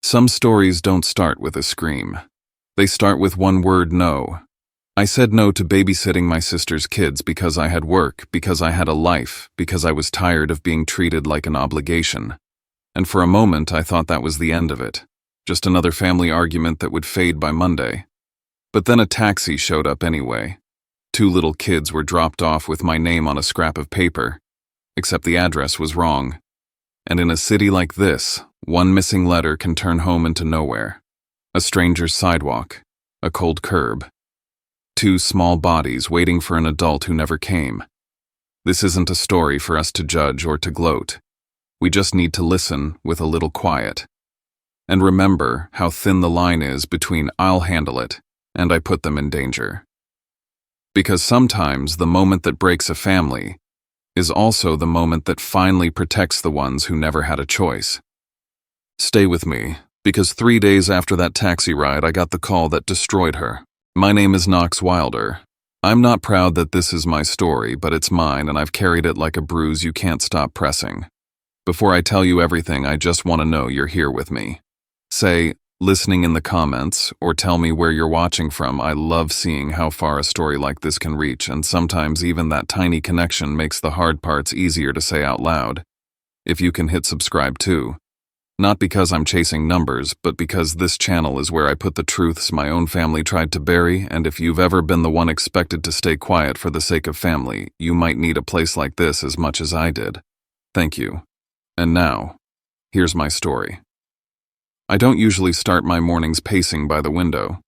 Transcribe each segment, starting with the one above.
Some stories don't start with a scream. They start with one word: no. I said no to babysitting my sister's kids because I had work, because I had a life, because I was tired of being treated like an obligation. And for a moment I thought that was the end of it. Just another family argument that would fade by Monday. But then a taxi showed up anyway. 2 little kids were dropped off with my name on a scrap of paper, except the address was wrong. And in a city like this, one missing letter can turn home into nowhere. A stranger's sidewalk, a cold curb. 2 small bodies waiting for an adult who never came. This isn't a story for us to judge or to gloat. We just need to listen with a little quiet. And remember how thin the line is between "I'll handle it" and "I put them in danger." Because sometimes the moment that breaks a family is also the moment that finally protects the ones who never had a choice. Stay with me, because 3 days after that taxi ride I got the call that destroyed her. My name is Knox Wilder. I'm not proud that this is my story, but it's mine and I've carried it like a bruise you can't stop pressing. Before I tell you everything, I just want to know you're here with me. Say, listening in the comments, or tell me where you're watching from. I love seeing how far a story like this can reach, and sometimes even that tiny connection makes the hard parts easier to say out loud. If you can hit subscribe too. Not because I'm chasing numbers, but because this channel is where I put the truths my own family tried to bury, and if you've ever been the one expected to stay quiet for the sake of family, you might need a place like this as much as I did. Thank you. And now, here's my story. I don't usually start my mornings pacing by the window,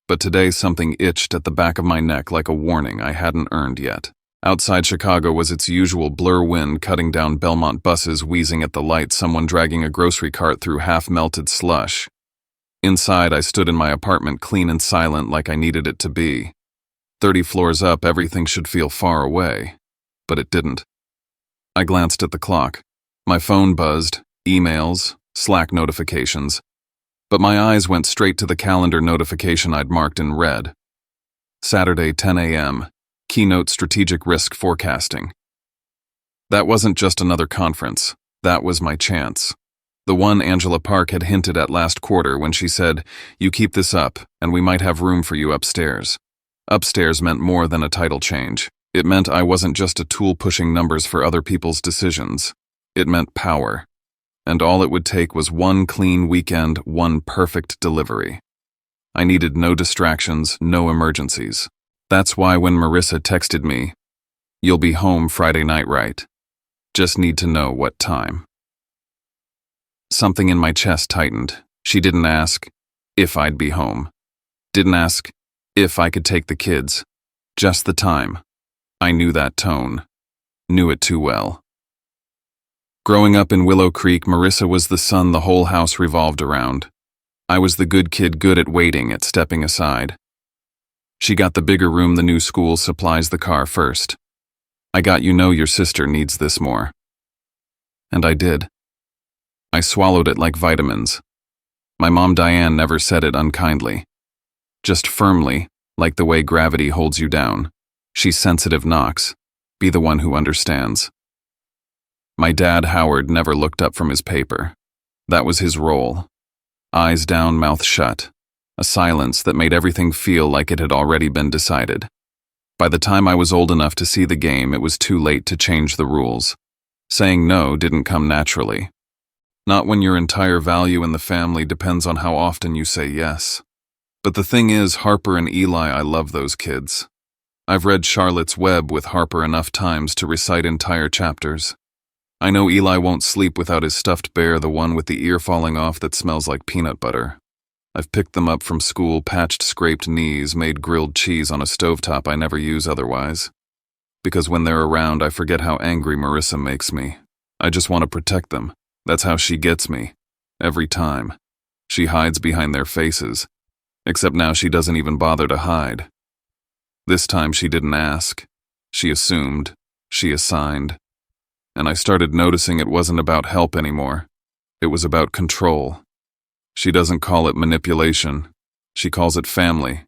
but today something itched at the back of my neck like a warning I hadn't earned yet. Outside Chicago was its usual blur wind cutting down Belmont buses wheezing at the light, someone dragging a grocery cart through half-melted slush. Inside, I stood in my apartment clean and silent like I needed it to be. 30 floors up, everything should feel far away, but it didn't. I glanced at the clock. My phone buzzed, emails, Slack notifications, but my eyes went straight to the calendar notification I'd marked in red. Saturday, 10 a.m., Keynote Strategic Risk Forecasting. That wasn't just another conference, that was my chance. The one Angela Park had hinted at last quarter when she said, "You keep this up, and we might have room for you upstairs." Upstairs meant more than a title change. It meant I wasn't just a tool pushing numbers for other people's decisions. It meant power. And all it would take was one clean weekend, one perfect delivery. I needed no distractions, no emergencies. That's why when Marissa texted me, "You'll be home Friday night, right? Just need to know what time." Something in my chest tightened. She didn't ask if I'd be home. Didn't ask if I could take the kids. Just the time. I knew that tone. Knew it too well. Growing up in Willow Creek, Marissa was the son the whole house revolved around. I was the good kid, good at waiting, at stepping aside. She got the bigger room, the new school, supplies, the car first. I got, "You know your sister needs this more." And I did. I swallowed it like vitamins. My mom Diane never said it unkindly. Just firmly, like the way gravity holds you down. She's sensitive, Knox. Be the one who understands. My dad, Howard, never looked up from his paper. That was his role. Eyes down, mouth shut. A silence that made everything feel like it had already been decided. By the time I was old enough to see the game, it was too late to change the rules. Saying no didn't come naturally. Not when your entire value in the family depends on how often you say yes. But the thing is, Harper and Eli, I love those kids. I've read Charlotte's Web with Harper enough times to recite entire chapters. I know Eli won't sleep without his stuffed bear, the one with the ear falling off that smells like peanut butter. I've picked them up from school, patched scraped knees, made grilled cheese on a stovetop I never use otherwise. Because when they're around, I forget how angry Marissa makes me. I just want to protect them. That's how she gets me. Every time. She hides behind their faces. Except now she doesn't even bother to hide. This time she didn't ask. She assumed. She assigned. And I started noticing it wasn't about help anymore. It was about control. She doesn't call it manipulation. She calls it family.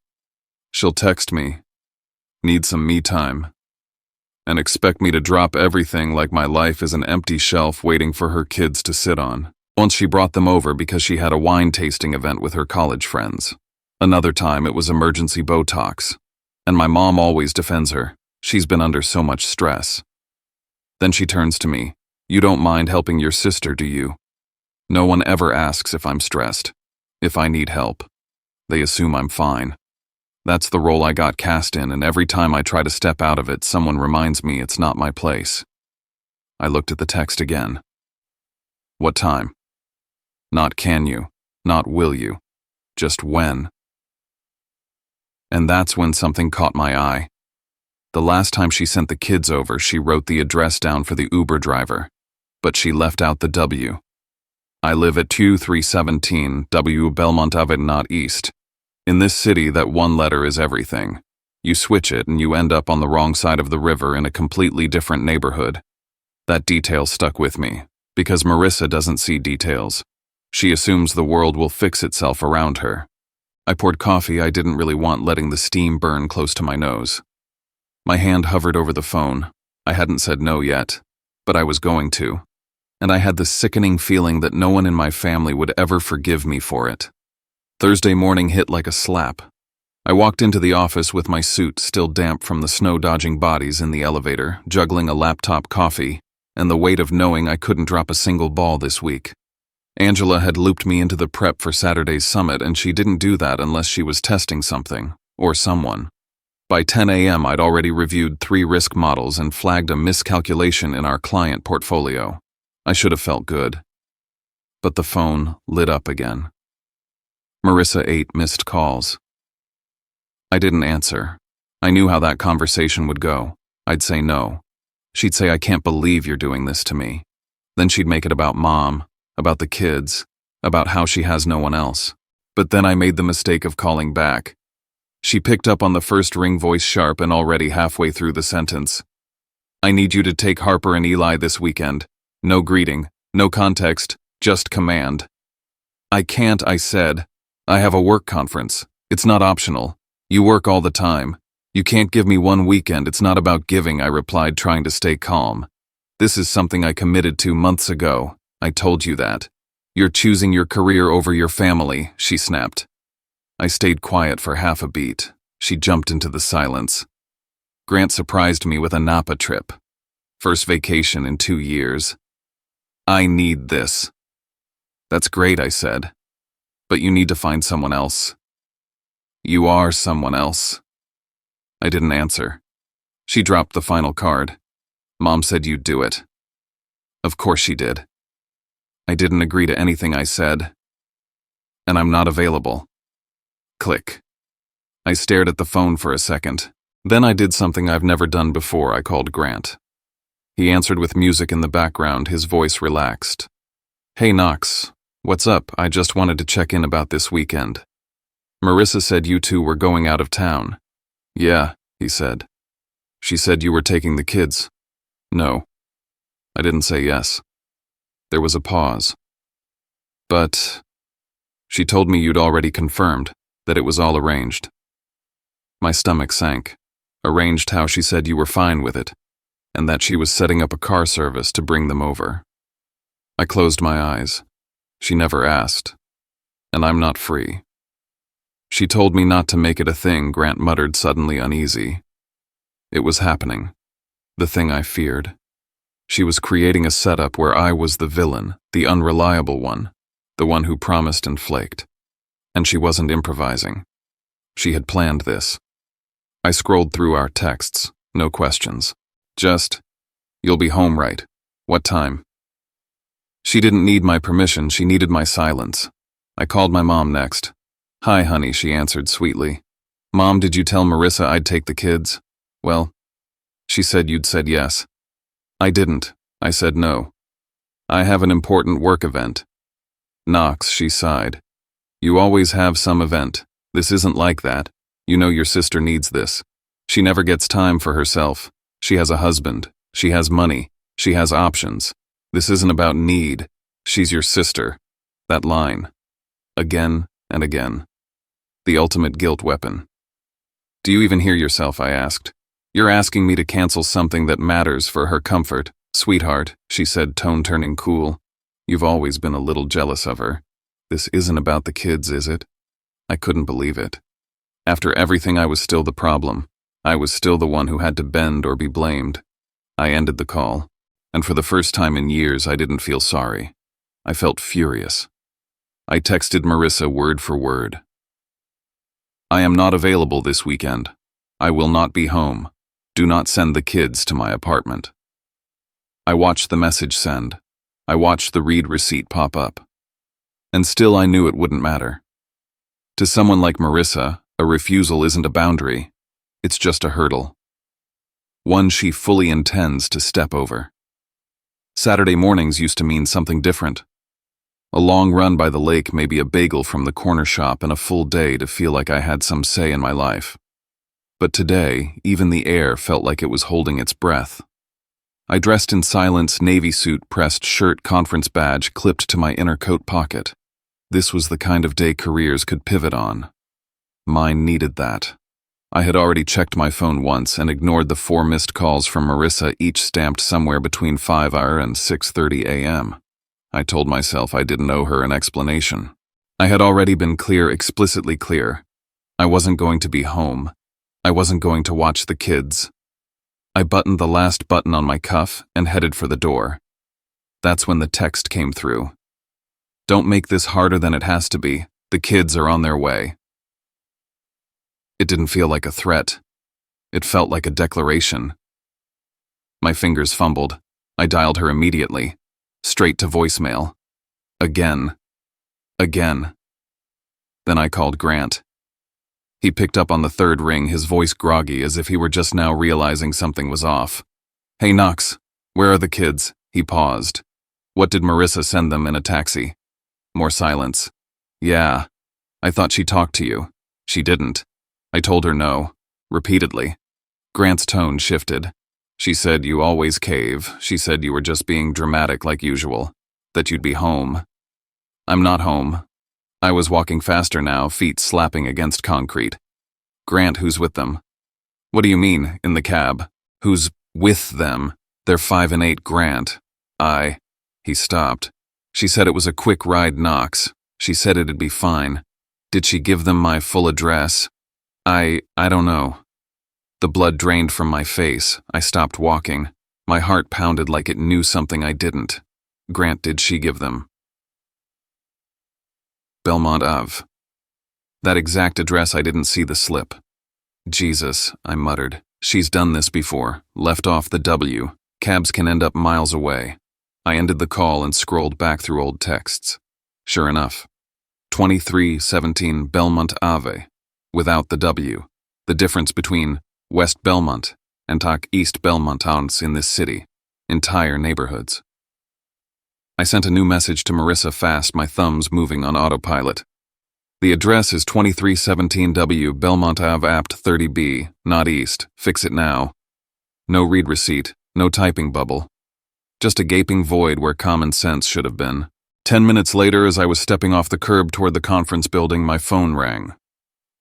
She'll text me, "Need some me time," and expect me to drop everything like my life is an empty shelf waiting for her kids to sit on. Once she brought them over because she had a wine tasting event with her college friends. Another time it was emergency Botox. And my mom always defends her. She's been under so much stress. Then she turns to me. You don't mind helping your sister, do you? No one ever asks if I'm stressed, if I need help. They assume I'm fine. That's the role I got cast in, and every time I try to step out of it, someone reminds me it's not my place. I looked at the text again. What time? Not can you, not will you, just when. And that's when something caught my eye. The last time she sent the kids over, she wrote the address down for the Uber driver, but she left out the W. I live at 2317 W Belmont Avenue, not East. In this city, that one letter is everything. You switch it and you end up on the wrong side of the river in a completely different neighborhood. That detail stuck with me, because Marissa doesn't see details. She assumes the world will fix itself around her. I poured coffee I didn't really want, letting the steam burn close to my nose. My hand hovered over the phone. I hadn't said no yet, but I was going to. And I had the sickening feeling that no one in my family would ever forgive me for it. Thursday morning hit like a slap. I walked into the office with my suit still damp from the snow-dodging bodies in the elevator, juggling a laptop coffee, and the weight of knowing I couldn't drop a single ball this week. Angela had looped me into the prep for Saturday's summit, and she didn't do that unless she was testing something, or someone. By 10 a.m. I'd already reviewed 3 risk models and flagged a miscalculation in our client portfolio. I should have felt good. But the phone lit up again. Marissa 8 missed calls. I didn't answer. I knew how that conversation would go. I'd say no. She'd say, I can't believe you're doing this to me. Then she'd make it about Mom, about the kids, about how she has no one else. But then I made the mistake of calling back. She picked up on the first ring, voice sharp and already halfway through the sentence. I need you to take Harper and Eli this weekend. No greeting, no context, just command. I can't, I said. I have a work conference. It's not optional. You work all the time. You can't give me one weekend. It's not about giving, I replied, trying to stay calm. This is something I committed to months ago. I told you that. You're choosing your career over your family, she snapped. I stayed quiet for half a beat. She jumped into the silence. Grant surprised me with a Napa trip. First vacation in 2 years. I need this. That's great, I said. But you need to find someone else. You are someone else. I didn't answer. She dropped the final card. Mom said you'd do it. Of course she did. I didn't agree to anything I said. And I'm not available. Click. I stared at the phone for a second. Then I did something I've never done before. I called Grant. He answered with music in the background, his voice relaxed. Hey Knox, what's up? I just wanted to check in about this weekend. Marissa said you two were going out of town. Yeah, he said. She said you were taking the kids. No. I didn't say yes. There was a pause. But she told me you'd already confirmed, that it was all arranged. My stomach sank. Arranged how? She said you were fine with it, and that she was setting up a car service to bring them over. I closed my eyes. She never asked. And I'm not free. She told me not to make it a thing, Grant muttered, suddenly uneasy. It was happening. The thing I feared. She was creating a setup where I was the villain, the unreliable one, the one who promised and flaked. And she wasn't improvising. She had planned this. I scrolled through our texts, no questions. Just, you'll be home, right? What time? She didn't need my permission, she needed my silence. I called my mom next. Hi, honey, she answered sweetly. Mom, did you tell Marissa I'd take the kids? Well, she said you'd said yes. I didn't. I said no. I have an important work event. Knox, she sighed. You always have some event. This isn't like that. You know your sister needs this. She never gets time for herself. She has a husband. She has money. She has options. This isn't about need. She's your sister. That line. Again and again. The ultimate guilt weapon. Do you even hear yourself? I asked. You're asking me to cancel something that matters for her comfort. Sweetheart, she said, tone turning cool. You've always been a little jealous of her. This isn't about the kids, is it? I couldn't believe it. After everything, I was still the problem. I was still the one who had to bend or be blamed. I ended the call, and for the first time in years, I didn't feel sorry. I felt furious. I texted Marissa word for word. I am not available this weekend. I will not be home. Do not send the kids to my apartment. I watched the message send. I watched the read receipt pop up. And still I knew it wouldn't matter. To someone like Marissa, a refusal isn't a boundary. It's just a hurdle. One she fully intends to step over. Saturday mornings used to mean something different. A long run by the lake, maybe a bagel from the corner shop, and a full day to feel like I had some say in my life. But today, even the air felt like it was holding its breath. I dressed in silence, navy suit, pressed shirt, conference badge, clipped to my inner coat pocket. This was the kind of day careers could pivot on. Mine needed that. I had already checked my phone once and ignored the 4 missed calls from Marissa, each stamped somewhere between 5 and 6:30 a.m. I told myself I didn't owe her an explanation. I had already been clear, explicitly clear. I wasn't going to be home. I wasn't going to watch the kids. I buttoned the last button on my cuff and headed for the door. That's when the text came through. Don't make this harder than it has to be. The kids are on their way. It didn't feel like a threat. It felt like a declaration. My fingers fumbled. I dialed her immediately. Straight to voicemail. Again. Then I called Grant. He picked up on the 3rd ring, his voice groggy, as if he were just now realizing something was off. Hey Knox, where are the kids? He paused. What did Marissa send them in a taxi? More silence. Yeah. I thought she talked to you. She didn't. I told her no. Repeatedly. Grant's tone shifted. She said you always cave. She said you were just being dramatic like usual. That you'd be home. I'm not home. I was walking faster now, feet slapping against concrete. Grant, who's with them? What do you mean, in the cab? Who's with them? They're 5 and 8, Grant. He stopped. She said it was a quick ride, Knox. She said it'd be fine. Did she give them my full address? I don't know. The blood drained from my face. I stopped walking. My heart pounded like it knew something I didn't. Grant, did she give them? Belmont Ave. That exact address. I didn't see the slip. Jesus, I muttered. She's done this before. Left off the W. Cabs can end up miles away. I ended the call and scrolled back through old texts. Sure enough. 2317 Belmont Ave. Without the W. The difference between West Belmont and East Belmont in this city. Entire neighborhoods. I sent a new message to Marissa fast, my thumbs moving on autopilot. The address is 2317 W Belmont Ave Apt 30B, not East. Fix it now. No read receipt, no typing bubble. Just a gaping void where common sense should have been. 10 minutes later, as I was stepping off the curb toward the conference building, my phone rang.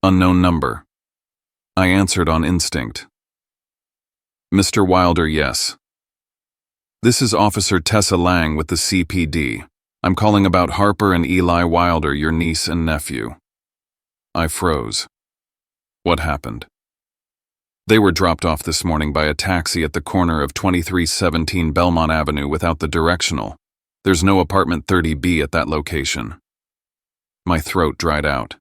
Unknown number. I answered on instinct. Mr. Wilder, yes. This is Officer Tessa Lang with the CPD. I'm calling about Harper and Eli Wilder, your niece and nephew. I froze. What happened? They were dropped off this morning by a taxi at the corner of 2317 Belmont Avenue without the directional. There's no apartment 30B at that location. My throat dried out.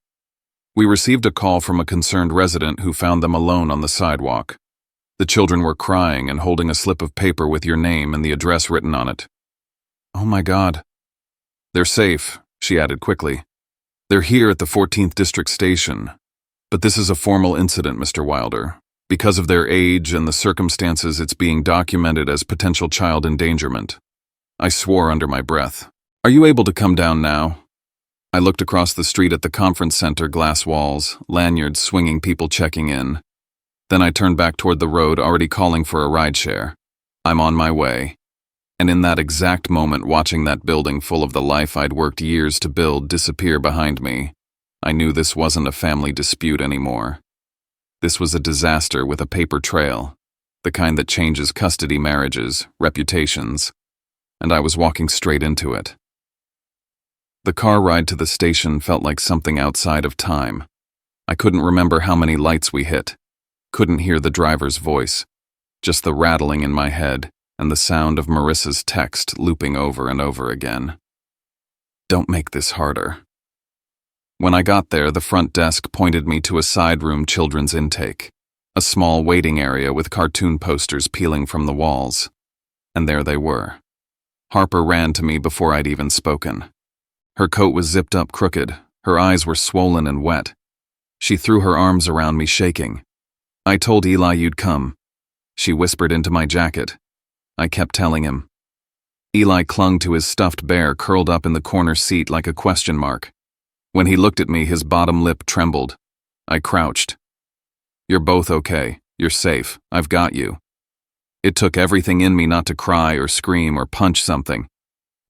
We received a call from a concerned resident who found them alone on the sidewalk. The children were crying and holding a slip of paper with your name and the address written on it. Oh my God. They're safe, she added quickly. They're here at the 14th District Station. But this is a formal incident, Mr. Wilder. Because of their age and the circumstances, it's being documented as potential child endangerment. I swore under my breath. Are you able to come down now? I looked across the street at the conference center, glass walls, lanyards swinging, people checking in. Then I turned back toward the road, already calling for a rideshare. I'm on my way. And in that exact moment, watching that building full of the life I'd worked years to build disappear behind me, I knew this wasn't a family dispute anymore. This was a disaster with a paper trail, the kind that changes custody marriages, reputations, and I was walking straight into it. The car ride to the station felt like something outside of time. I couldn't remember how many lights we hit. Couldn't hear the driver's voice. Just the rattling in my head and the sound of Marissa's text looping over and over again. Don't make this harder. When I got there, the front desk pointed me to a side room children's intake, a small waiting area with cartoon posters peeling from the walls. And there they were. Harper ran to me before I'd even spoken. Her coat was zipped up crooked, her eyes were swollen and wet. She threw her arms around me, shaking. I told Eli you'd come. She whispered into my jacket. I kept telling him. Eli clung to his stuffed bear curled up in the corner seat like a question mark. When he looked at me, his bottom lip trembled. I crouched. You're both okay. You're safe. I've got you. It took everything in me not to cry or scream or punch something,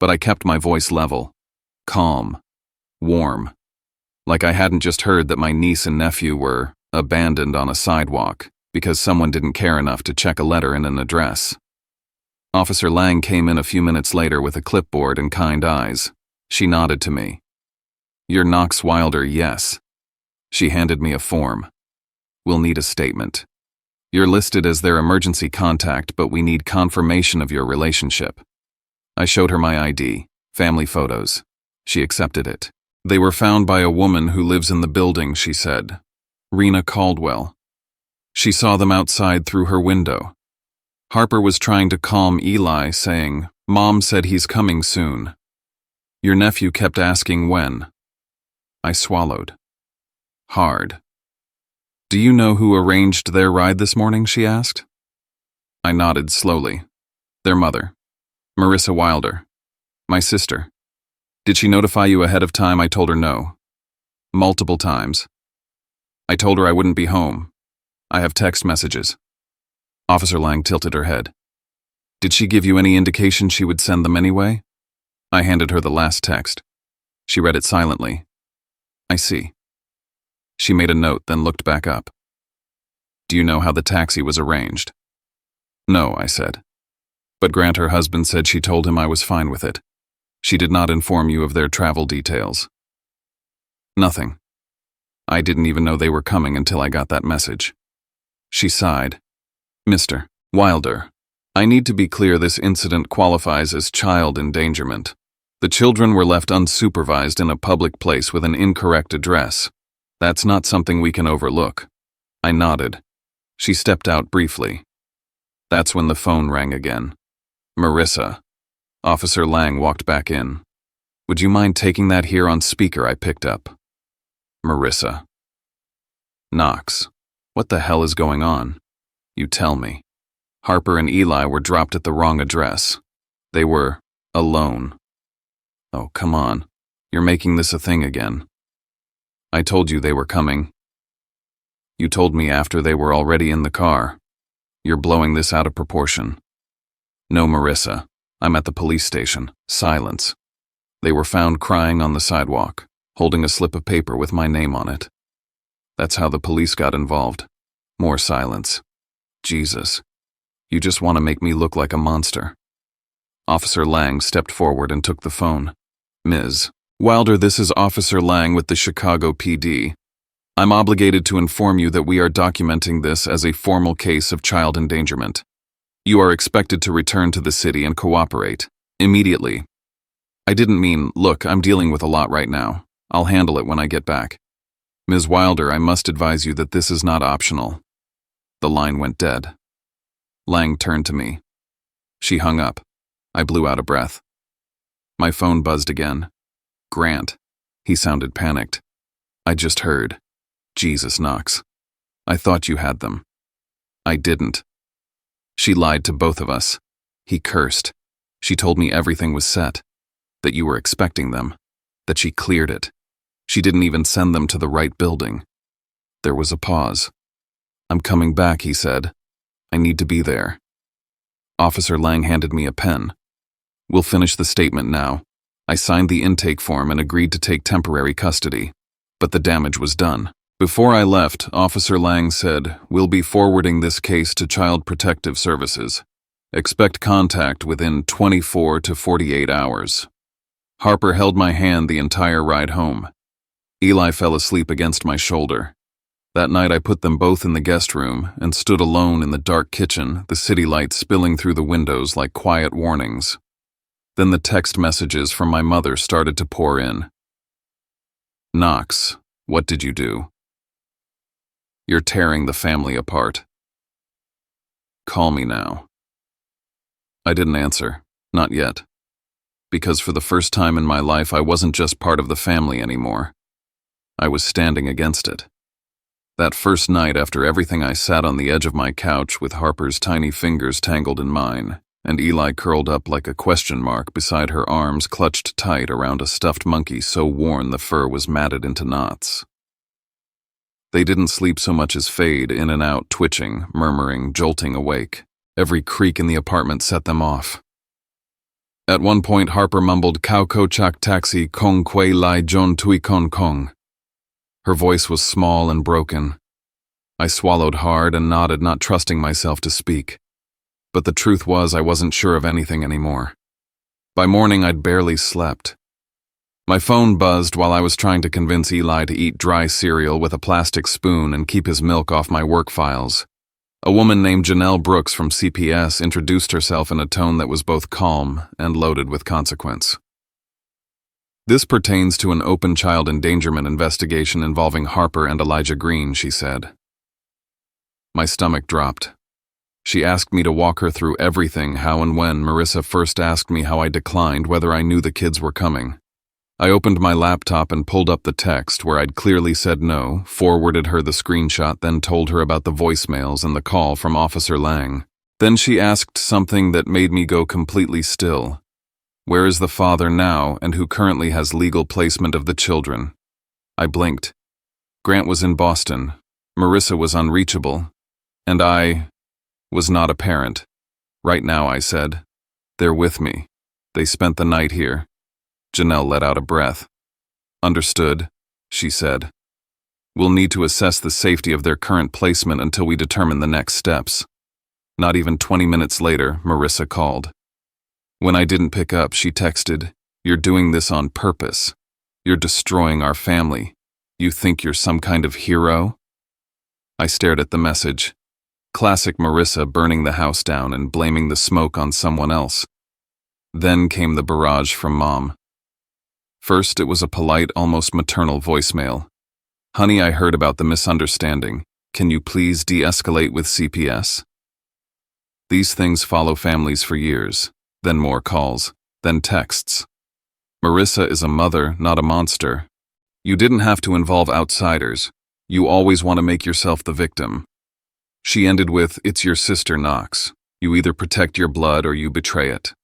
but I kept my voice level, calm, warm, like I hadn't just heard that my niece and nephew were abandoned on a sidewalk because someone didn't care enough to check a letter and an address. Officer Lang came in a few minutes later with a clipboard and kind eyes. She nodded to me. You're Knox Wilder, yes. She handed me a form. We'll need a statement. You're listed as their emergency contact, but we need confirmation of your relationship. I showed her my ID, family photos. She accepted it. They were found by a woman who lives in the building, she said. Rena Caldwell. She saw them outside through her window. Harper was trying to calm Eli, saying, Mom said he's coming soon. Your nephew kept asking when. I swallowed. Hard. Do you know who arranged their ride this morning, she asked. I nodded slowly. Their mother. Marissa Wilder. My sister. Did she notify you ahead of time? I told her no. Multiple times. I told her I wouldn't be home. I have text messages. Officer Lang tilted her head. Did she give you any indication she would send them anyway? I handed her the last text. She read it silently. I see. She made a note, then looked back up. Do you know how the taxi was arranged? No, I said. But Grant, her husband, said she told him I was fine with it. She did not inform you of their travel details. Nothing. I didn't even know they were coming until I got that message. She sighed. Mr. Wilder, I need to be clear, this incident qualifies as child endangerment. The children were left unsupervised in a public place with an incorrect address. That's not something we can overlook. I nodded. She stepped out briefly. That's when the phone rang again. Marissa. Officer Lang walked back in. Would you mind taking that here on speaker? I picked up. Marissa. Knox. What the hell is going on? You tell me. Harper and Eli were dropped at the wrong address. They were alone. Oh, come on. You're making this a thing again. I told you they were coming. You told me after they were already in the car. You're blowing this out of proportion. No, Marissa. I'm at the police station. Silence. They were found crying on the sidewalk, holding a slip of paper with my name on it. That's how the police got involved. More silence. Jesus. You just want to make me look like a monster. Officer Lang stepped forward and took the phone. Ms. Wilder, this is Officer Lang with the Chicago PD. I'm obligated to inform you that we are documenting this as a formal case of child endangerment. You are expected to return to the city and cooperate. Immediately. I didn't mean, look, I'm dealing with a lot right now. I'll handle it when I get back. Ms. Wilder, I must advise you that this is not optional. The line went dead. Lang turned to me. She hung up. I blew out a breath. My phone buzzed again. Grant. He sounded panicked. I just heard. Jesus, Knox. I thought you had them. I didn't. She lied to both of us. He cursed. She told me everything was set. That you were expecting them. That she cleared it. She didn't even send them to the right building. There was a pause. I'm coming back, he said. I need to be there. Officer Lang handed me a pen. We'll finish the statement now. I signed the intake form and agreed to take temporary custody. But the damage was done. Before I left, Officer Lang said, we'll be forwarding this case to Child Protective Services. Expect contact within 24 to 48 hours. Harper held my hand the entire ride home. Eli fell asleep against my shoulder. That night I put them both in the guest room and stood alone in the dark kitchen, the city lights spilling through the windows like quiet warnings. Then the text messages from my mother started to pour in. Knox, what did you do? You're tearing the family apart. Call me now. I didn't answer, not yet. Because for the first time in my life I wasn't just part of the family anymore. I was standing against it. That first night after everything I sat on the edge of my couch with Harper's tiny fingers tangled in mine, and Eli curled up like a question mark beside her arms clutched tight around a stuffed monkey so worn the fur was matted into knots. They didn't sleep so much as fade in and out, twitching, murmuring, jolting awake. Every creak in the apartment set them off. At one point Harper mumbled "Kauko chak taxi kong kwe lai jon tui kong kong." Her voice was small and broken. I swallowed hard and nodded, not trusting myself to speak. But the truth was I wasn't sure of anything anymore. By morning I'd barely slept. My phone buzzed while I was trying to convince Eli to eat dry cereal with a plastic spoon and keep his milk off my work files. A woman named Janelle Brooks from CPS introduced herself in a tone that was both calm and loaded with consequence. This pertains to an open child endangerment investigation involving Harper and Elijah Green, she said. My stomach dropped. She asked me to walk her through everything, how and when. Marissa first asked me how I declined, whether I knew the kids were coming. I opened my laptop and pulled up the text where I'd clearly said no, forwarded her the screenshot, then told her about the voicemails and the call from Officer Lang. Then she asked something that made me go completely still. Where is the father now, and who currently has legal placement of the children? I blinked. Grant was in Boston. Marissa was unreachable. And I was not a parent. Right now, I said. They're with me. They spent the night here. Janelle let out a breath. Understood, she said. We'll need to assess the safety of their current placement until we determine the next steps. Not even 20 minutes later, Marissa called. When I didn't pick up, she texted, "You're doing this on purpose. You're destroying our family. You think you're some kind of hero?" I stared at the message. Classic Marissa, burning the house down and blaming the smoke on someone else. Then came the barrage from Mom. First, it was a polite, almost maternal voicemail. "Honey, I heard about the misunderstanding. Can you please de-escalate with CPS?" These things follow families for years. Then more calls, then texts. Marissa is a mother, not a monster. You didn't have to involve outsiders. You always want to make yourself the victim. She ended with, "It's your sister, Knox. You either protect your blood or you betray it."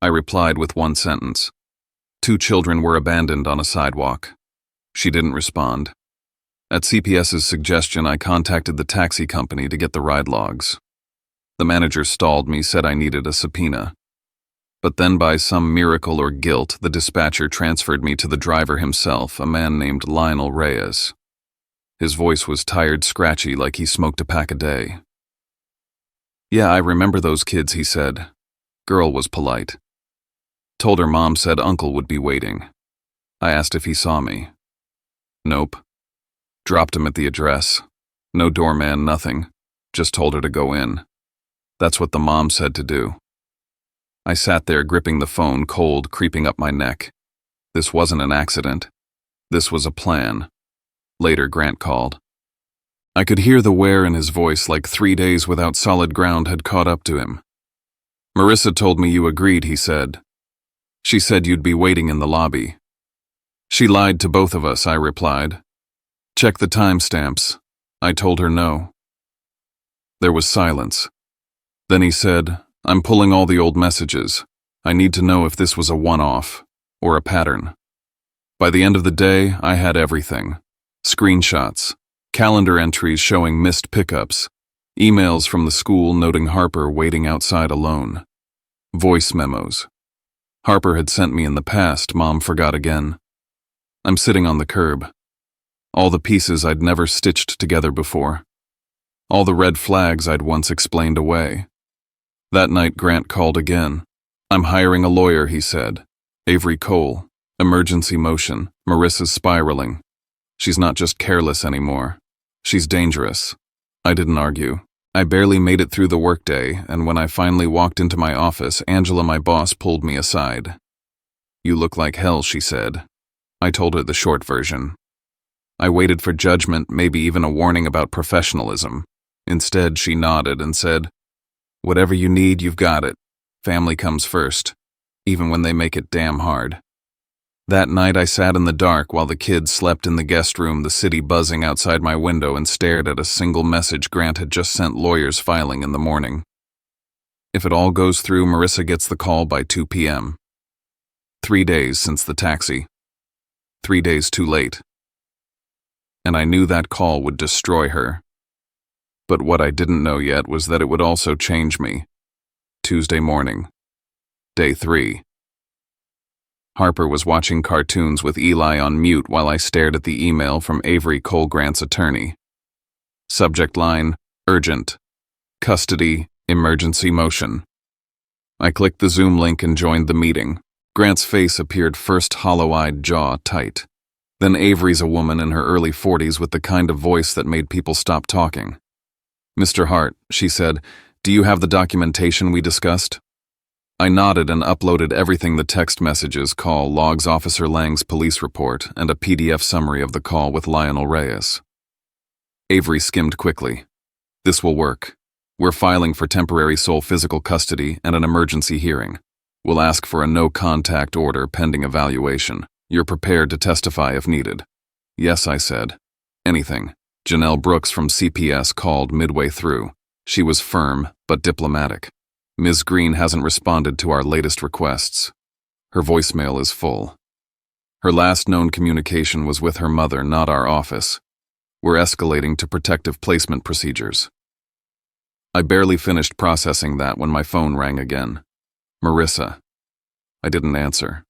I replied with one sentence. 2 children were abandoned on a sidewalk. She didn't respond. At CPS's suggestion, I contacted the taxi company to get the ride logs. The manager stalled me, said I needed a subpoena. But then by some miracle or guilt, the dispatcher transferred me to the driver himself, a man named Lionel Reyes. His voice was tired, scratchy, like he smoked a pack a day. "Yeah, I remember those kids," he said. Girl was polite. Told her Mom said Uncle would be waiting. I asked if he saw me. Nope. Dropped him at the address. No doorman, nothing. Just told her to go in. That's what the mom said to do. I sat there gripping the phone, cold creeping up my neck. This wasn't an accident. This was a plan. Later, Grant called. I could hear the wear in his voice, like 3 days without solid ground had caught up to him. "Marissa told me you agreed," he said. "She said you'd be waiting in the lobby." "She lied to both of us," I replied. "Check the timestamps." I told her no. There was silence. Then he said, "I'm pulling all the old messages. I need to know if this was a one-off or a pattern." By the end of the day, I had everything. Screenshots, calendar entries showing missed pickups, emails from the school noting Harper waiting outside alone, voice memos. Harper had sent me in the past, Mom forgot again. I'm sitting on the curb. All the pieces I'd never stitched together before. All the red flags I'd once explained away. That night, Grant called again. "I'm hiring a lawyer," he said. Avery Cole. Emergency motion. Marissa's spiraling. She's not just careless anymore. She's dangerous. I didn't argue. I barely made it through the workday, and when I finally walked into my office, Angela, my boss, pulled me aside. "You look like hell," she said. I told her the short version. I waited for judgment, maybe even a warning about professionalism. Instead, she nodded and said, "Whatever you need, you've got it. Family comes first, even when they make it damn hard." That night I sat in the dark while the kids slept in the guest room, the city buzzing outside my window, and stared at a single message Grant had just sent lawyers filing in the morning. If it all goes through, Marissa gets the call by 2 p.m. 3 days since the taxi. 3 days too late. And I knew that call would destroy her. But what I didn't know yet was that it would also change me. Tuesday morning. Day 3. Harper was watching cartoons with Eli on mute while I stared at the email from Avery Cole, Grant's attorney. Subject line, urgent. Custody, emergency motion. I clicked the Zoom link and joined the meeting. Grant's face appeared first hollow-eyed, jaw tight. Then Avery's a woman in her early 40s with the kind of voice that made people stop talking. "Mr. Hart," she said, "do you have the documentation we discussed?" I nodded and uploaded everything: the text messages, call logs, Officer Lang's police report, and a PDF summary of the call with Lionel Reyes. Avery skimmed quickly. "This will work. We're filing for temporary sole physical custody and an emergency hearing. We'll ask for a no-contact order pending evaluation. You're prepared to testify if needed?" "Yes," I said. "Anything." Janelle Brooks from CPS called midway through. She was firm, but diplomatic. "Ms. Green hasn't responded to our latest requests. Her voicemail is full. Her last known communication was with her mother, not our office. We're escalating to protective placement procedures." I barely finished processing that when my phone rang again. Marissa. I didn't answer.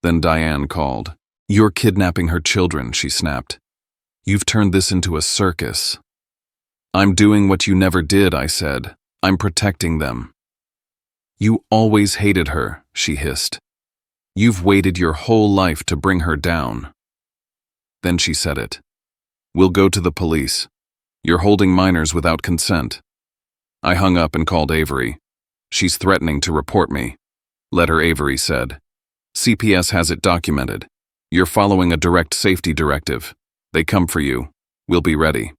Then Diane called. "You're kidnapping her children," she snapped. "You've turned this into a circus." "I'm doing what you never did," I said. "I'm protecting them." "You always hated her," she hissed. "You've waited your whole life to bring her down." Then she said it. "We'll go to the police. You're holding minors without consent." I hung up and called Avery. "She's threatening to report me." "Let her," Avery said. "CPS has it documented. You're following a direct safety directive. They come for you. We'll be ready."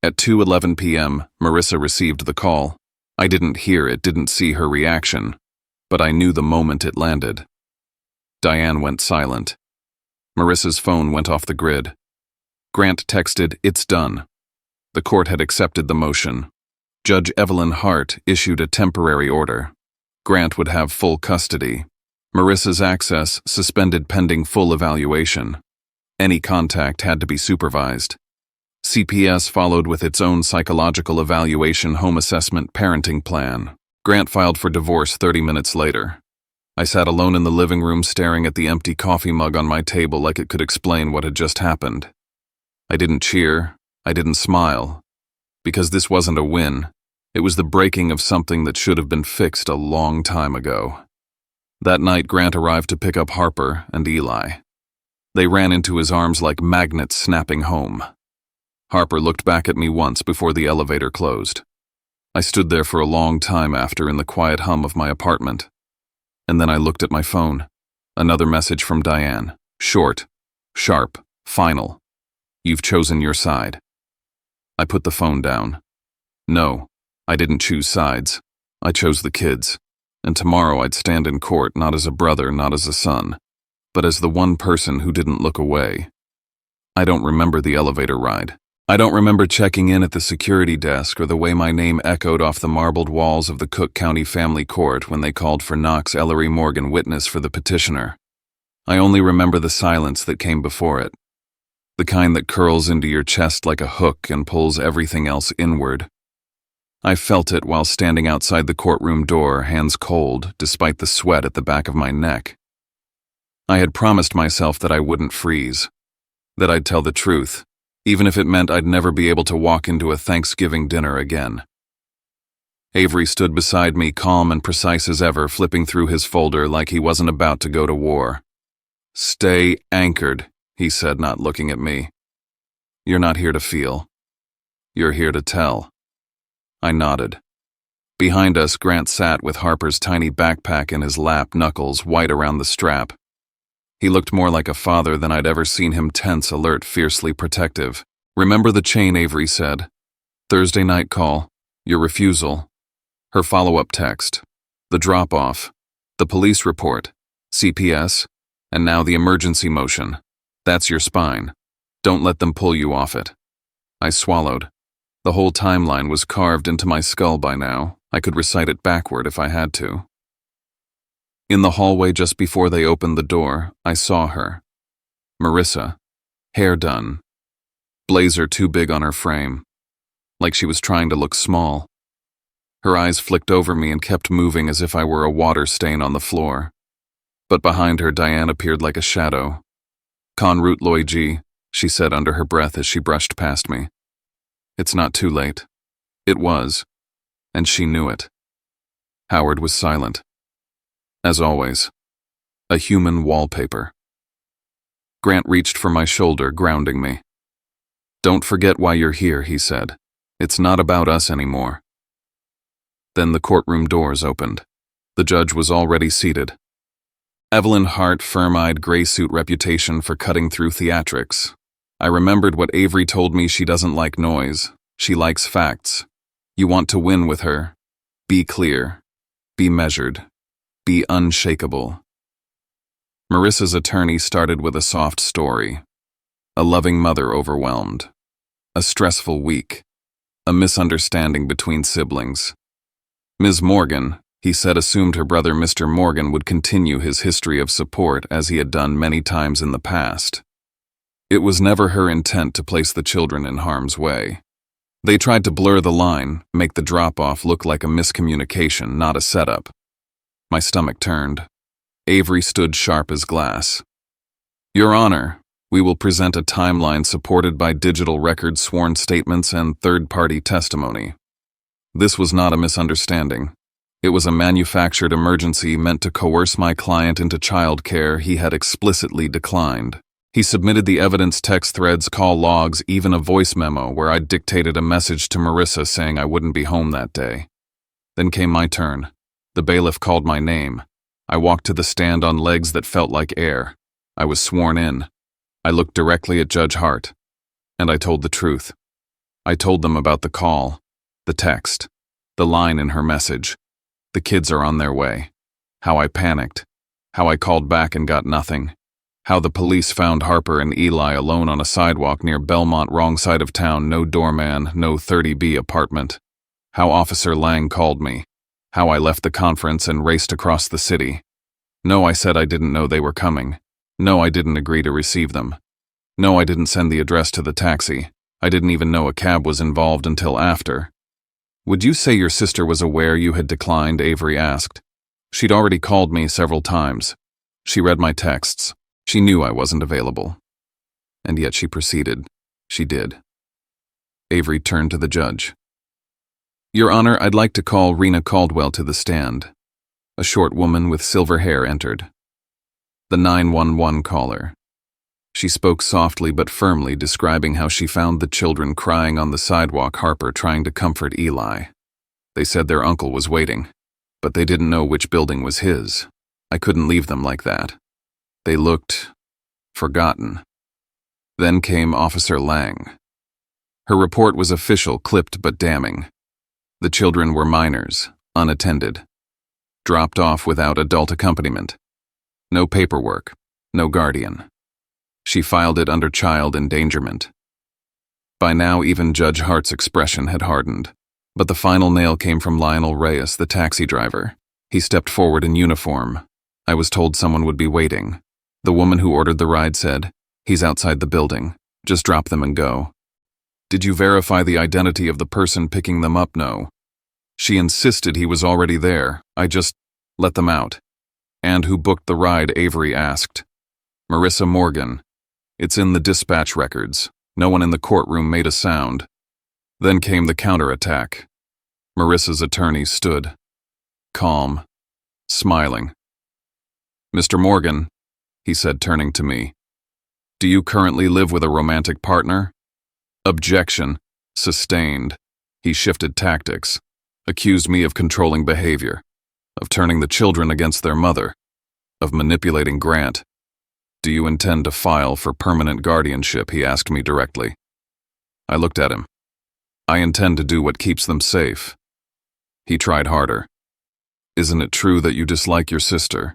At 2:11 p.m., Marissa received the call. I didn't hear it, didn't see her reaction, but I knew the moment it landed. Diane went silent. Marissa's phone went off the grid. Grant texted, "It's done." The court had accepted the motion. Judge Evelyn Hart issued a temporary order. Grant would have full custody. Marissa's access suspended pending full evaluation. Any contact had to be supervised. CPS followed with its own psychological evaluation, home assessment, parenting plan. Grant filed for divorce 30 minutes later. I sat alone in the living room staring at the empty coffee mug on my table like it could explain what had just happened. I didn't cheer. I didn't smile. Because this wasn't a win. It was the breaking of something that should have been fixed a long time ago. That night, Grant arrived to pick up Harper and Eli. They ran into his arms like magnets snapping home. Harper looked back at me once before the elevator closed. I stood there for a long time after in the quiet hum of my apartment. And then I looked at my phone. Another message from Diane. Short, sharp, final. "You've chosen your side." I put the phone down. No, I didn't choose sides. I chose the kids. And tomorrow I'd stand in court not as a brother, not as a son, but as the one person who didn't look away. I don't remember the elevator ride. I don't remember checking in at the security desk or the way my name echoed off the marbled walls of the Cook County Family Court when they called for Knox Ellery Morgan, witness for the petitioner. I only remember the silence that came before it. The kind that curls into your chest like a hook and pulls everything else inward. I felt it while standing outside the courtroom door, hands cold, despite the sweat at the back of my neck. I had promised myself that I wouldn't freeze, that I'd tell the truth, even if it meant I'd never be able to walk into a Thanksgiving dinner again. Avery stood beside me, calm and precise as ever, flipping through his folder like he wasn't about to go to war. "Stay anchored," he said, not looking at me. "You're not here to feel. You're here to tell." I nodded. Behind us, Grant sat with Harper's tiny backpack in his lap, knuckles white around the strap. He looked more like a father than I'd ever seen him, tense, alert, fiercely protective. "Remember the chain," Avery said. "Thursday night call, your refusal, her follow-up text, the drop-off, the police report, CPS, and now the emergency motion. That's your spine. Don't let them pull you off it." I swallowed. The whole timeline was carved into my skull by now. I could recite it backward if I had to. In the hallway just before they opened the door, I saw her. Marissa, hair done, blazer too big on her frame, like she was trying to look small. Her eyes flicked over me and kept moving as if I were a water stain on the floor. But behind her, Diane appeared like a shadow. "Conroute Loigi," she said under her breath as she brushed past me. "It's not too late." It was, and she knew it. Howard was silent. As always, a human wallpaper. Grant reached for my shoulder, grounding me. "Don't forget why you're here," he said. "It's not about us anymore." Then the courtroom doors opened. The judge was already seated. Evelyn Hart, firm-eyed, gray-suit reputation for cutting through theatrics. I remembered what Avery told me: she doesn't like noise. She likes facts. You want to win with her. Be clear. Be measured. Be unshakable. Marissa's attorney started with a soft story. A loving mother overwhelmed. A stressful week. A misunderstanding between siblings. Ms. Morgan, he said, assumed her brother Mr. Morgan would continue his history of support as he had done many times in the past. It was never her intent to place the children in harm's way. They tried to blur the line, make the drop-off look like a miscommunication, not a setup. My stomach turned. Avery stood sharp as glass. "Your Honor, we will present a timeline supported by digital records, sworn statements, and third-party testimony." This was not a misunderstanding. It was a manufactured emergency meant to coerce my client into child care he had explicitly declined. He submitted the evidence, text threads, call logs, even a voice memo where I dictated a message to Marissa saying I wouldn't be home that day. Then came my turn. The bailiff called my name. I walked to the stand on legs that felt like air. I was sworn in. I looked directly at Judge Hart. And I told the truth. I told them about the call, the text, the line in her message. The kids are on their way. How I panicked. How I called back and got nothing. How the police found Harper and Eli alone on a sidewalk near Belmont, wrong side of town, no doorman, no 30B apartment. How Officer Lang called me. How I left the conference and raced across the city. No, I said I didn't know they were coming. No, I didn't agree to receive them. No, I didn't send the address to the taxi. I didn't even know a cab was involved until after. "Would you say your sister was aware you had declined?" Avery asked. "She'd already called me several times. She read my texts. She knew I wasn't available." And yet she proceeded. She did. Avery turned to the judge. "Your Honor, I'd like to call Rena Caldwell to the stand." A short woman with silver hair entered. The 911 caller. She spoke softly but firmly, describing how she found the children crying on the sidewalk, Harper trying to comfort Eli. They said their uncle was waiting, but they didn't know which building was his. I couldn't leave them like that. They looked forgotten. Then came Officer Lang. Her report was official, clipped but damning. The children were minors, unattended, dropped off without adult accompaniment. No paperwork, no guardian. She filed it under child endangerment. By now, even Judge Hart's expression had hardened. But the final nail came from Lionel Reyes, the taxi driver. He stepped forward in uniform. I was told someone would be waiting. The woman who ordered the ride said, "He's outside the building. Just drop them and go." "Did you verify the identity of the person picking them up?" "No." She insisted he was already there. "I just let them out." "And who booked the ride?" Avery asked. "Marissa Morgan. It's in the dispatch records. No one in the courtroom made a sound." Then came the counterattack. Marissa's attorney stood, calm, smiling. "Mr. Morgan," he said, turning to me, "do you currently live with a romantic partner?" Objection. Sustained. He shifted tactics, accused me of controlling behavior, of turning the children against their mother, of manipulating Grant. "Do you intend to file for permanent guardianship?" he asked me directly. I looked at him. "I intend to do what keeps them safe." He tried harder. "Isn't it true that you dislike your sister?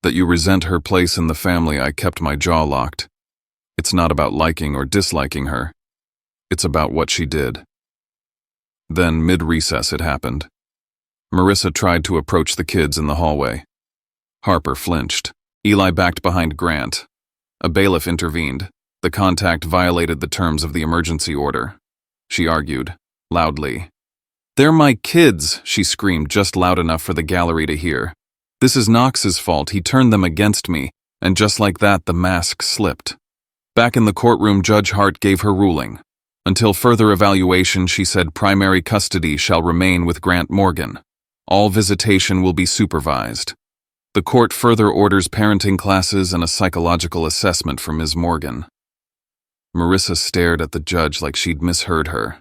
That you resent her place in the family?" I kept my jaw locked. "It's not about liking or disliking her. It's about what she did." Then, mid-recess, it happened. Marissa tried to approach the kids in the hallway. Harper flinched. Eli backed behind Grant. A bailiff intervened. The contact violated the terms of the emergency order. She argued, loudly. "They're my kids," she screamed just loud enough for the gallery to hear. "This is Knox's fault. He turned them against me." And just like that, the mask slipped. Back in the courtroom, Judge Hart gave her ruling. Until further evaluation, she said primary custody shall remain with Grant Morgan. All visitation will be supervised. The court further orders parenting classes and a psychological assessment for Ms. Morgan. Marissa stared at the judge like she'd misheard her.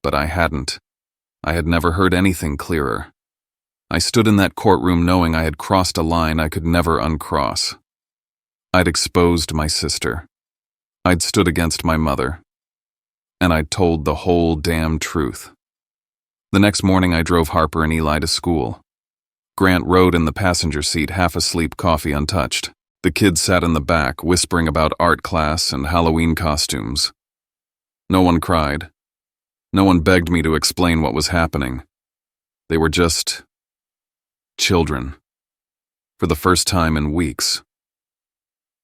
But I hadn't. I had never heard anything clearer. I stood in that courtroom knowing I had crossed a line I could never uncross. I'd exposed my sister. I'd stood against my mother. And I'd told the whole damn truth. The next morning I drove Harper and Eli to school. Grant rode in the passenger seat, half asleep, coffee untouched. The kids sat in the back, whispering about art class and Halloween costumes. No one cried. No one begged me to explain what was happening. They were just children. For the first time in weeks.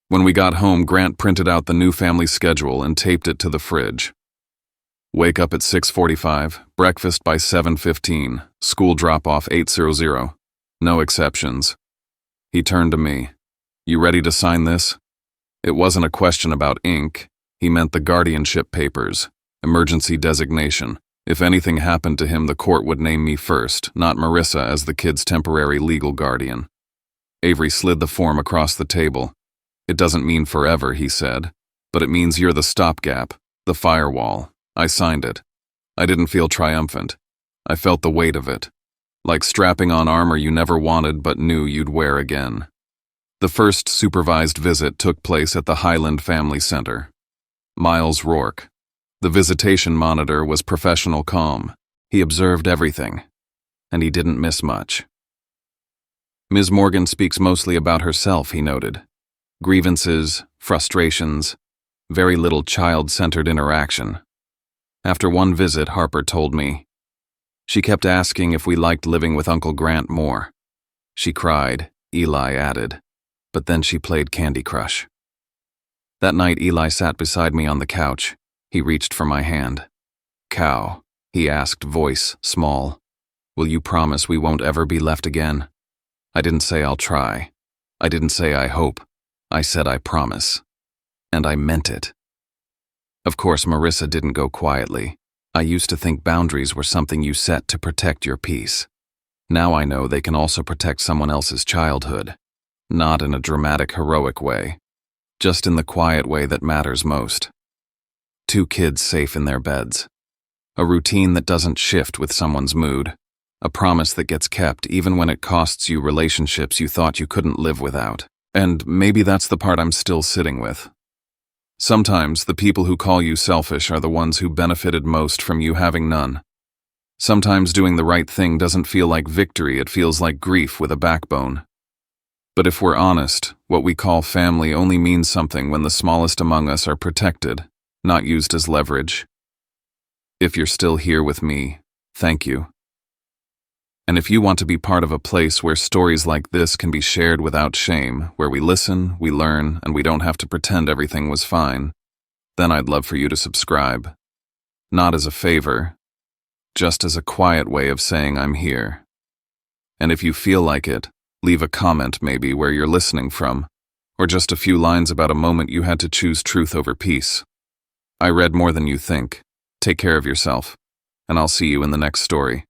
When we got home, Grant printed out the new family schedule and taped it to the fridge. Wake up at 6:45, breakfast by 7:15, school drop-off 8:00. No exceptions. He turned to me. "You ready to sign this?" It wasn't a question about ink. He meant the guardianship papers, emergency designation. If anything happened to him, the court would name me first, not Marissa as the kid's temporary legal guardian. Avery slid the form across the table. "It doesn't mean forever," he said, "but it means you're the stopgap, the firewall." I signed it. I didn't feel triumphant. I felt the weight of it, like strapping on armor you never wanted but knew you'd wear again. The first supervised visit took place at the Highland Family Center. Miles Rourke. The visitation monitor was professional calm. He observed everything, and he didn't miss much. Ms. Morgan speaks mostly about herself, he noted. Grievances, frustrations, very little child-centered interaction. After one visit, Harper told me, she kept asking if we liked living with Uncle Grant more. She cried, Eli added, but then she played Candy Crush. That night, Eli sat beside me on the couch. He reached for my hand. "Cow," he asked, voice small. "Will you promise we won't ever be left again?" I didn't say I'll try. I didn't say I hope. I said I promise. And I meant it. Of course, Marissa didn't go quietly. I used to think boundaries were something you set to protect your peace. Now I know they can also protect someone else's childhood. Not in a dramatic, heroic way. Just in the quiet way that matters most. 2 kids safe in their beds. A routine that doesn't shift with someone's mood. A promise that gets kept even when it costs you relationships you thought you couldn't live without. And maybe that's the part I'm still sitting with. Sometimes the people who call you selfish are the ones who benefited most from you having none. Sometimes doing the right thing doesn't feel like victory, it feels like grief with a backbone. But if we're honest, what we call family only means something when the smallest among us are protected, not used as leverage. If you're still here with me, thank you. And if you want to be part of a place where stories like this can be shared without shame, where we listen, we learn, and we don't have to pretend everything was fine, then I'd love for you to subscribe. Not as a favor, just as a quiet way of saying I'm here. And if you feel like it, leave a comment maybe where you're listening from, or just a few lines about a moment you had to choose truth over peace. I read more than you think. Take care of yourself, and I'll see you in the next story.